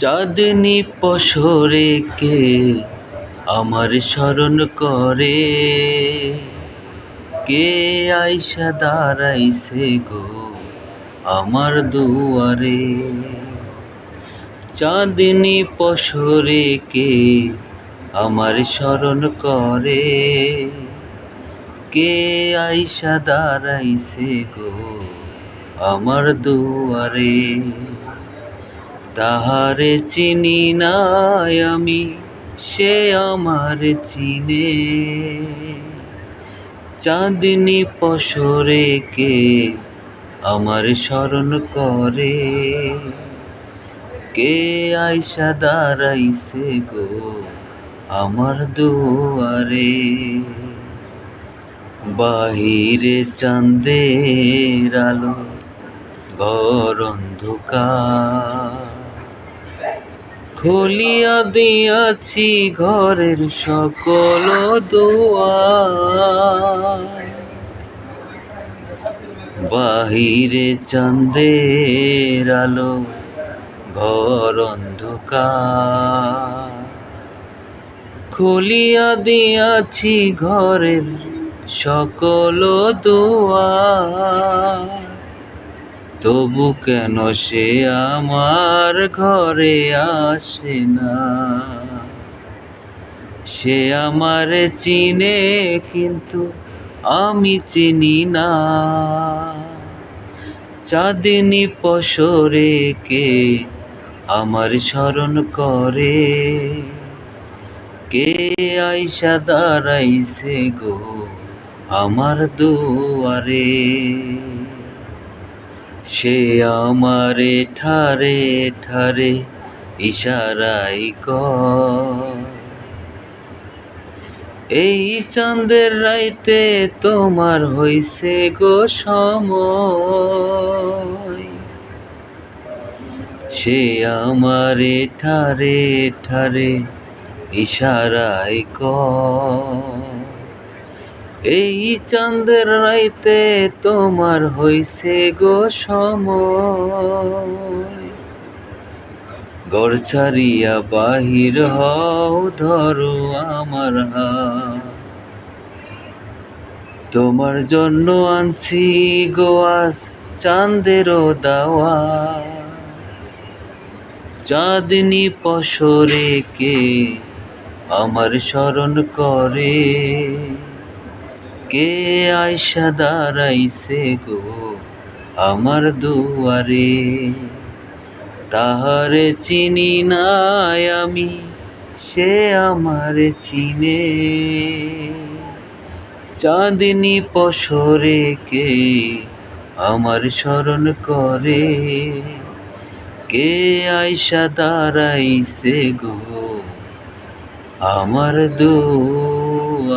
চাঁদনি পসরে কে আমার স্মরণ করে, কে আইসা দাঁড়াইছে গো আমার দুয়ারে। চাঁদনি পসরে কে আমার স্মরণ করে, কে আইসা দাঁড়াইছে গো আমার দুয়ারে। তাহারে চিনি নাই আমি, সে আমার চিনে। চাঁদনি পসরে কে আমার স্মরণ করে, কে আইসা দাঁড়াইছে গো আমার দুয়ারে। বাহিরে চাঁদের আলো, ঘর অন্ধকার, খুলিয়া দিয়াছি ঘরের সকল দুয়ার। বাহিরে চাঁদের আলো, ঘর অন্ধকার, খুলিয়া দিয়াছি ঘরের সকল দুয়ার। তবু কেন সে আমার ঘরে আসে না? সে আমার চিনে কিন্তু আমি চিনি না। চাঁদনি পসরে কে আমার স্মরণ করে, কে আইসা দাঁড়াইছে গো আমার দুয়ারে। সে আমারে ঠারে ঠারে ইশারাই কয়, এই চাঁদের রাইতে তোমার হইছে গো সময়। সে আমারে ঠারে ঠারে ইশারাই কয়, এই চাঁদের রাইতে তোমার হইছে গো সময়। ঘর ছাড়িয়া বাহির হও, ধরো আমার হাত, তোমার জন্য আনছি গো আজ চাঁদেরও দাওয়াত। চাঁদনি পসরে কে আমার স্মরণ করে, কে আইসা দাঁড়াইছে গো আমার দুয়ারে। তাহারে চিনি নাই আমি, সে আমার চিনে। চাঁদনি পসরে কে আমার স্মরণ করে, কে আইসা দাঁড়াইছে গো আমার দুয়ারে।